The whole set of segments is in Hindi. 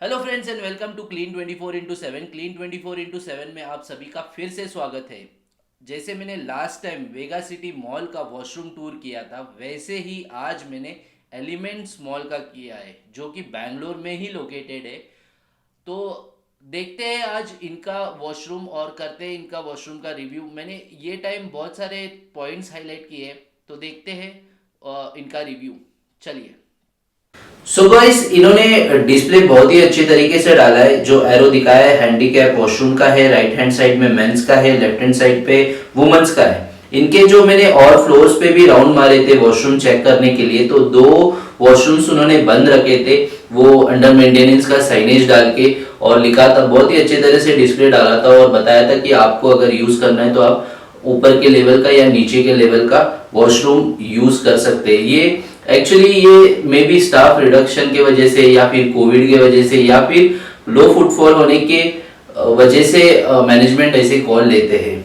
Hello friends and welcome to clean 24/7। Clean 24/7 में आप सभी का फिर से स्वागत है। जैसे मैंने लास्ट टाइम वेगा सिटी मॉल का वॉशरूम टूर किया था, वैसे ही आज मैंने एलिमेंट्स मॉल का किया है, जो कि बैंगलोर में ही लोकेटेड है। तो देखते हैं आज इनका वॉशरूम और करते हैं इनका वॉशरूम का रिव्यू। मैंने ये टाइम बहुत सारे पॉइंट्स हाईलाइट किए हैं, तो देखते हैं इनका रिव्यू। चलिए। सो गाइस, इन्होंने डिस्प्ले बहुत ही अच्छे तरीके से डाला है। जो एरो दिखाया है हैंडीकैप वॉशरूम का है, राइट हैंड साइड में मेंस का है, लेफ्ट हैंड साइड पे वुमेन्स का है। इनके जो मैंने और फ्लोर्स पे भी राउंड मारे थे वॉशरूम चेक करने के लिए, तो दो वॉशरूम्स उन्होंने बंद रखे थे, वो अंडर मेंटेनेंस का साइनेज डाल के, और लिखा था, बहुत ही अच्छे तरह से डिस्प्ले डाला था और बताया था कि आपको अगर यूज करना है तो आप ऊपर के लेवल का या नीचे के लेवल का वॉशरूम यूज कर सकते हैं। ये एक्चुअली ये मे बी स्टाफ रिडक्शन के वजह से या फिर कोविड के वजह से या फिर लो फुटफॉल होने के वजह से मैनेजमेंट ऐसे कॉल लेते हैं।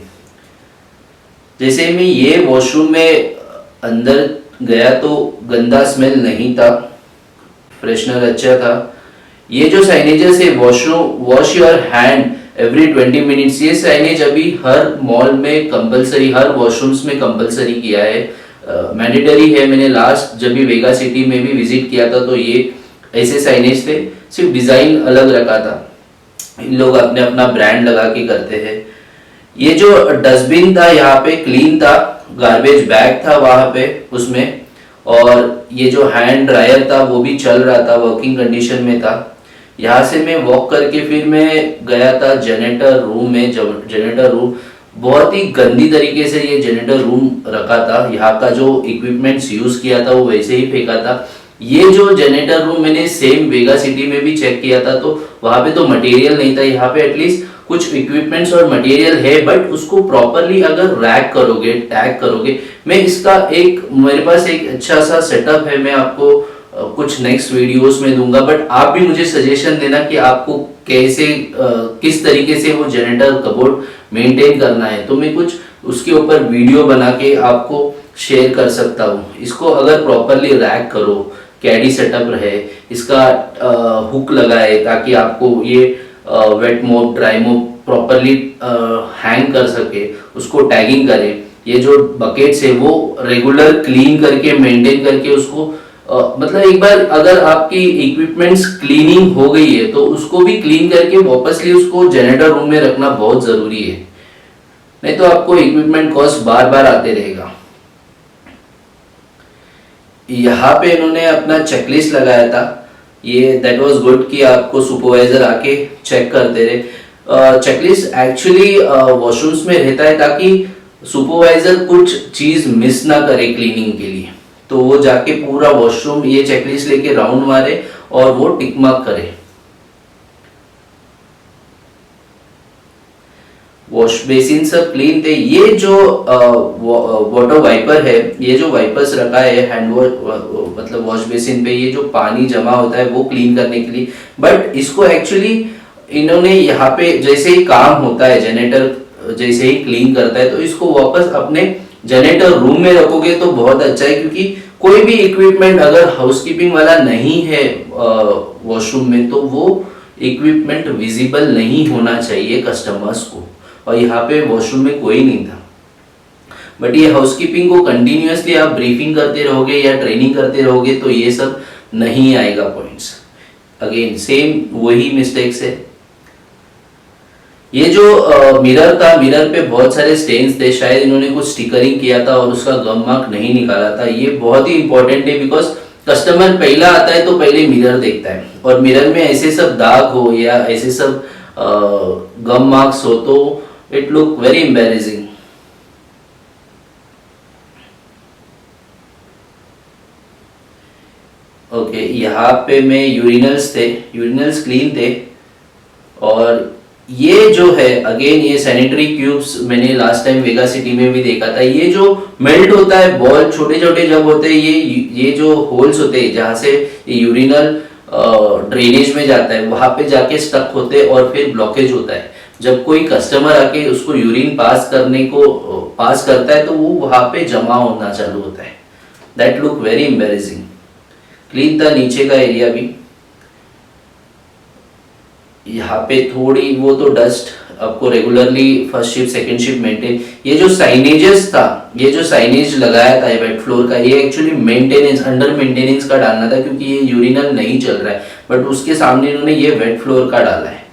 जैसे मैं ये वॉशरूम में अंदर गया तो गंदा स्मेल नहीं था, फ्रेशनर अच्छा था। ये जो साइनेजेस है, washroom wash your hand every 20 minutes, ये साइनेज अभी हर मॉल में कंपलसरी, हर वॉशरूम्स में कंपलसरी किया है, मैंडेटरी है। मैंने लास्ट जब भी वेगा सिटी में भी विजिट किया था तो ये ऐसे साइनेज थे, सिर्फ डिजाइन अलग रखा था। इन लोग अपने अपना ब्रांड लगा के करते हैं। ये जो डस्टबिन था यहाँ पे क्लीन था, गार्बेज बैग था वहां पे उसमें, और ये जो हैंड ड्रायर था वो भी चल रहा था, वर्किंग कंडीशन में था। यहाँ से मैं वॉक करके फिर मैं गया था जनरेटर रूम में। जनरेटर रूम बहुत ही गंदी तरीके से ये जनरेटर रूम रखा था, यहाँ का जो इक्विपमेंट्स यूज किया था वो वैसे ही फेंका था। ये जो जनरेटर रूम मैंने सेम वेगा सिटी में भी चेक किया था, तो वहां पे तो मटेरियल नहीं था। यहाँ पे एटलीस्ट कुछ इक्विपमेंट्स और मटेरियल है, बट उसको प्रॉपरली अगर रैक करोगे, टैग करोगे। मैं इसका एक, मेरे पास एक अच्छा सा सेटअप है, मैं आपको कुछ नेक्स्ट वीडियोस में दूंगा, बट आप भी मुझे सजेशन देना कि आपको कैसे किस तरीके से वो जनरेटर कबोर्ड मेंटेन करना है, तो मैं कुछ उसके ऊपर वीडियो बना के आपको शेयर कर सकता हूँ। इसको अगर प्रॉपरली रैक करो, कैडी सेटअप रहे, इसका हुक लगाए ताकि आपको ये वेट मोप ड्राई मोप प्रॉपरली हैंग कर सके, उसको टैगिंग करें। ये जो बकेट्स है वो रेगुलर क्लीन करके मेंटेन करके उसको मतलब एक बार अगर आपकी इक्विपमेंट्स क्लीनिंग हो गई है तो उसको भी क्लीन करके वापसली उसको जनरेटर रूम में रखना बहुत जरूरी है, नहीं तो आपको इक्विपमेंट कॉस्ट बार बार आते रहेगा। यहाँ पे इन्होंने अपना चेकलिस्ट लगाया था, ये दैट वाज गुड कि आपको सुपरवाइजर आके चेक करते रहे। चेकलिस्ट एक्चुअली वॉशरूम्स में रहता है ताकि सुपरवाइजर कुछ चीज मिस ना करे क्लीनिंग के लिए, तो वो जाके पूरा वॉशरूम ये चेकलिस्ट लेके राउंड मारे और वो टिक मार्क करे। वॉश बेसिन सब क्लीन थे। ये जो वाटर वाइपर है, ये जो वाइपर्स रखा है हैंड वॉश मतलब वॉश बेसिन पे, ये जो पानी जमा होता है वो क्लीन करने के लिए, बट इसको एक्चुअली इन्होंने यहाँ पे जैसे ही काम होता है, जनरेटर जैसे ही क्लीन करता है, तो इसको वापस अपने जनरेटर रूम में रखोगे तो बहुत अच्छा है, क्योंकि कोई भी इक्विपमेंट अगर हाउसकीपिंग वाला नहीं है वॉशरूम में तो वो इक्विपमेंट विजिबल नहीं होना चाहिए कस्टमर्स को, और यहाँ पे वॉशरूम में कोई नहीं था। बट ये हाउसकीपिंग को कंटिन्यूअसली आप ब्रीफिंग करते रहोगे या ट्रेनिंग करते रहोगे तो ये सब नहीं आएगा पॉइंट्स। अगेन सेम वही मिस्टेक्स है। ये जो मिरर था, मिरर पे बहुत सारे स्टेन्स थे, शायद इन्होंने कुछ स्टिकरिंग किया था और उसका गम मार्क नहीं निकाला था। ये बहुत ही इंपॉर्टेंट है, बिकॉज कस्टमर पहला आता है तो पहले मिरर देखता है, और मिरर में ऐसे सब दाग हो या ऐसे सब गम मार्क्स हो तो it look very embarrassing. Okay, यहाँ पे मैं यूरिनल्स क्लीन थे। और ये जो है अगेन ये सैनिटरी क्यूब्स मैंने लास्ट टाइम वेगा सिटी में भी देखा था। ये जो मेल्ट होता है बॉल, छोटे छोटे जब होते हैं, ये जो होल्स होते हैं जहाँ से यूरिनल ड्रेनेज में जाता है, वहां पे जाके स्टक होते हैं और फिर ब्लॉकेज होता है। जब कोई कस्टमर आके उसको यूरिन पास करता है तो वो वहां पे जमा होना चालू होता है। That look very embarrassing. Clean था नीचे का एरिया भी। यहाँ पे थोड़ी वो तो डस्ट आपको regularly first shift second shift maintain, ये जो साइनेजेस था, ये जो साइनेज लगाया था वेट फ्लोर का, ये एक्चुअली मेंटेनेंस अंडर मेंटेनेंस का डालना था क्योंकि ये यूरिनल नहीं चल रहा है, बट उसके सामने इन्होंने ये वेट फ्लोर का डाला है।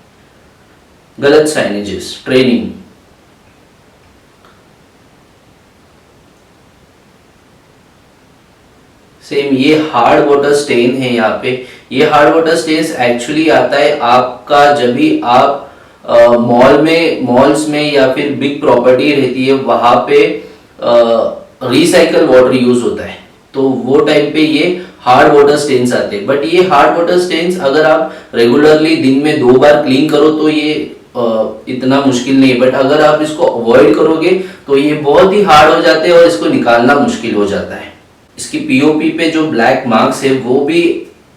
गलत साइनेजेस, ट्रेनिंग। सेम ये हार्ड वाटर स्टेन है यहाँ पे। ये हार्ड वाटर स्टेन एक्चुअली आता है आपका जब भी आप मॉल्स में या फिर बिग प्रॉपर्टी रहती है वहां पे रिसाइकल वाटर यूज होता है, तो वो टाइम पे ये हार्ड वाटर स्टेन्स आते हैं। बट ये हार्ड वाटर स्टेन्स अगर आप रेगुलरली दिन में 2 बार क्लीन करो तो ये इतना मुश्किल नहीं है, बट अगर आप इसको अवॉइड करोगे तो ये बहुत ही हार्ड हो जाते हैं और इसको निकालना मुश्किल हो जाता है। इसकी पीओपी पे जो ब्लैक मार्क्स है वो भी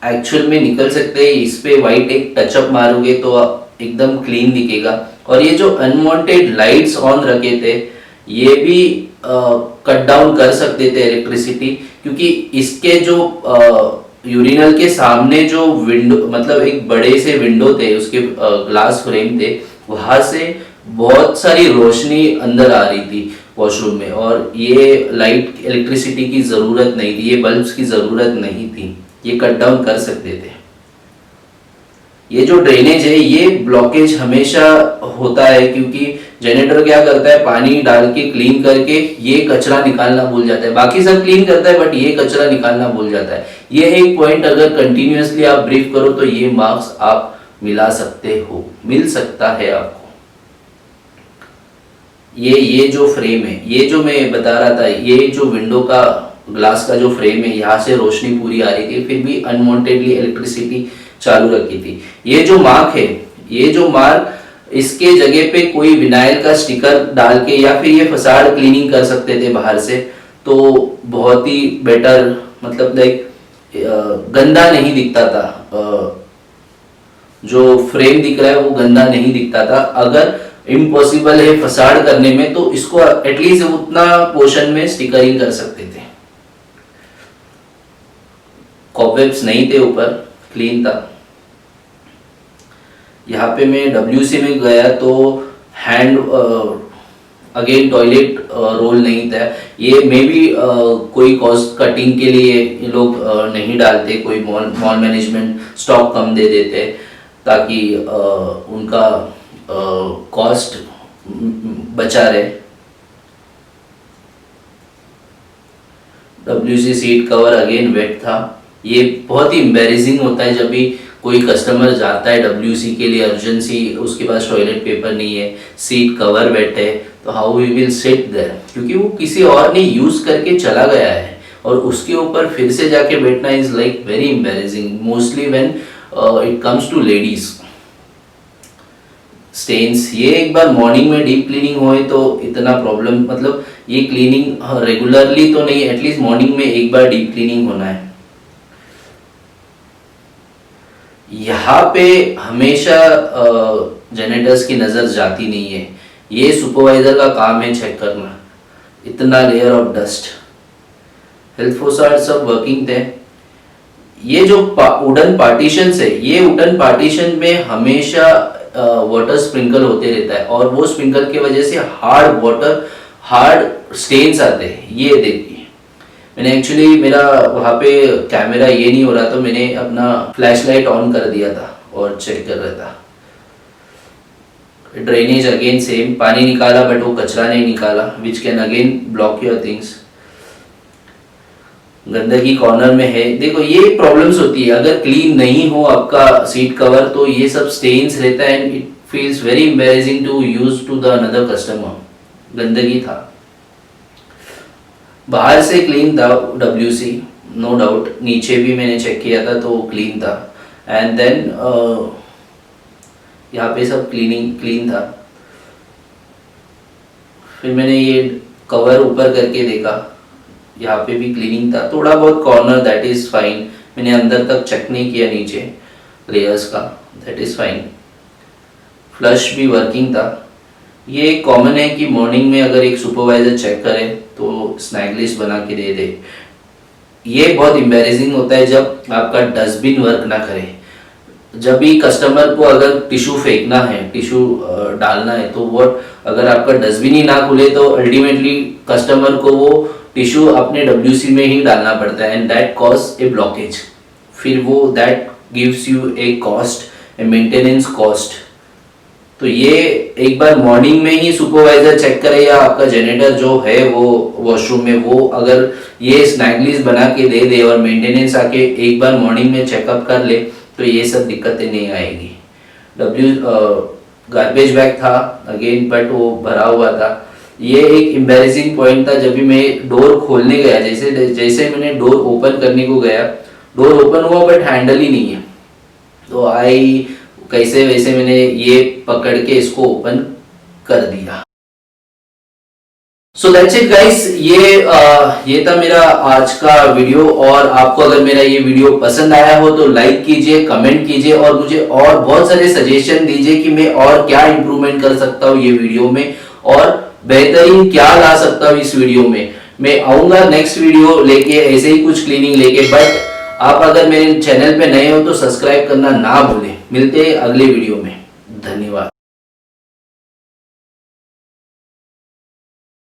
एक्चुअल में निकल सकते हैं, इस पे व्हाइट एक टचअप मारोगे तो एकदम क्लीन दिखेगा। और ये जो अनवांटेड लाइट्स ऑन रखे थे ये भी कट डाउन कर सकते थे इलेक्ट्रिसिटी, क्योंकि इसके जो यूरिनल के सामने जो विंडो मतलब एक बड़े से विंडो थे, उसके ग्लास फ्रेम थे, वहां से बहुत सारी रोशनी अंदर आ रही थी वॉशरूम में, और ये लाइट इलेक्ट्रिसिटी की जरूरत नहीं थी, ये बल्ब्स की जरूरत नहीं थी, ये कट डाउन कर सकते थे। ये जो ड्रेनेज है ये ब्लॉकेज हमेशा होता है क्योंकि जनरेटर क्या करता है, पानी डाल के क्लीन करके ये कचरा निकालना भूल जाता है, बाकी सब क्लीन करता है बट ये कचरा निकालना भूल जाता है। ये एक पॉइंट अगर कंटिन्यूअसली आप ब्रीफ करो तो ये मार्क्स आप मिला सकते हो, मिल सकता है आपको। ये जो फ्रेम है, ये जो मैं बता रहा था, ये जो विंडो का ग्लास का जो फ्रेम है, यहाँ से रोशनी पूरी आ रही थी, फिर भी अनवांटेडली इलेक्ट्रिसिटी चालू रखी थी। ये जो मार्क है, ये जो मार्क, इसके जगह पे कोई विनाइल का स्टिकर डाल के या फिर ये फसाड क्लीनिंग कर सकते थे बाहर से, तो बहुत ही बेटर, मतलब लाइक गंदा नहीं दिखता था, जो फ्रेम दिख रहा है वो गंदा नहीं दिखता था। अगर इम्पॉसिबल है फसाड करने में तो इसको एटलीस्ट उतना पोर्शन में स्टिकरिंग कर सकते थे। कॉबवेब्स नहीं थे ऊपर, क्लीन था। यहाँ पे मैं WC में गया तो हैंड अगेन टॉयलेट रोल नहीं था, ये मे बी कोई कॉस्ट कटिंग के लिए ये लोग नहीं डालते, कोई मॉल मैनेजमेंट स्टॉक कम दे देते ताकि उनका कॉस्ट बचा रहे। WC seat cover again wet था। ये बहुत ही एम्बैरेसिंग होता है जब भी कोई कस्टमर जाता है WC के लिए, अर्जेंसी, उसके पास टॉयलेट पेपर नहीं है, सीट कवर वेट है, तो how we will sit there, क्योंकि वो किसी और ने यूज करके चला गया है और उसके ऊपर फिर से जाके बैठना is like very embarrassing, mostly when it comes to ladies. Stains, ये एक बार मॉर्निंग में डीप क्लीनिंग होए तो इतना प्रॉब्लम, मतलब ये क्लीनिंग रेगुलरली तो नहीं, एटलीस्ट मॉर्निंग में एक बार डीप क्लीनिंग होना है। यहाँ पे हमेशा जनरेटर्स की नज़र जाती नहीं है, ये सुपरवाइजर का काम है चेक करना। इतना लेयर ऑफ डस्ट, हेल्थ फोसार्ड सब वर्किंग थे। ये जो वुडन पार्टीशन है, ये वुडन पार्टीशन में हमेशा वाटर स्प्रिंकल होते रहता है और वो स्प्रिंकल की वजह से हार्ड स्टेन्स आते हैं। ये देखिए, मैंने एक्चुअली, मेरा वहाँ पे कैमरा ये नहीं हो रहा, तो मैंने अपना फ्लैशलाइट ऑन कर दिया था और चेक कर रहा था। ड्रेनेज अगेन सेम, पानी निकाला बट वो कचरा नहीं निकाला, which can again block your things. गंदगी कॉर्नर में है, देखो ये प्रॉब्लम्स होती है अगर क्लीन नहीं हो आपका सीट कवर, तो ये सब स्टेन्स रहता है and it feels very embarrassing to use to the another customer. गंदगी था, बाहर से क्लीन था WC, नो डाउट, नीचे भी मैंने चेक किया था तो क्लीन था, एंड देन यहाँ पे सब क्लीन था। फिर मैंने ये कवर ऊपर करके देखा, यहाँ पे भी क्लीनिंग था, थोड़ा बहुत कॉर्नर, दैट इज फाइन। मैंने अंदर तक चेक नहीं किया नीचे लेयर्स का, दैट इज फाइन। फ्लश भी वर्किंग था। ये कॉमन है कि मॉर्निंग में अगर एक सुपरवाइजर चेक करे तो स्नैक लिस्ट बना के दे दे। ये बहुत एम्बैरेसिंग होता है जब आपका डस्टबिन वर्क ना करे। जब भी कस्टमर को अगर टिश्यू फेंकना है, टिश्यू डालना है, तो वो अगर आपका डस्टबिन ही ना खुले तो अल्टीमेटली कस्टमर को वो टिश्यू अपने WC में ही डालना पड़ता है, and that cause A blockage. फिर वो that gives U A cost, A maintenance cost. तो ये एक बार मॉर्निंग में ही सुपरवाइजर चेक करे, या आपका जेनेटर जो है वो वॉशरूम में, वो अगर ये स्नैग लिस्ट बना के दे दे और मेंटेनेंस आके एक बार मॉर्निंग में चेकअप कर ले, तो ये सब दिक्कतें नहीं आएगी। गार्बेज बैग था अगेन, बट वो भरा हुआ था। ये एक एम्बैरेसिंग पॉइंट था, जब भी मैं डोर खोलने गया, जैसे मैंने डोर ओपन करने को गया, डोर ओपन हुआ बट हैंडल ही नहीं है। तो कैसे वैसे मैंने ये पकड़ के इसको ओपन कर दिया। सो दैट्स इट गाइस, ये था मेरा आज का वीडियो। और आपको अगर मेरा ये वीडियो पसंद आया हो तो लाइक कीजिए, कमेंट कीजिए, और मुझे और बहुत सारे सजेशन दीजिए कि मैं और क्या इंप्रूवमेंट कर सकता हूँ ये वीडियो में, और बेहतरीन क्या ला सकता हूँ इस वीडियो में। मैं आऊंगा नेक्स्ट वीडियो लेके, ऐसे ही कुछ क्लीनिंग लेके। बट आप अगर मेरे चैनल पे नए हो तो सब्सक्राइब करना ना भूलें। मिलते हैं अगले वीडियो में। धन्यवाद।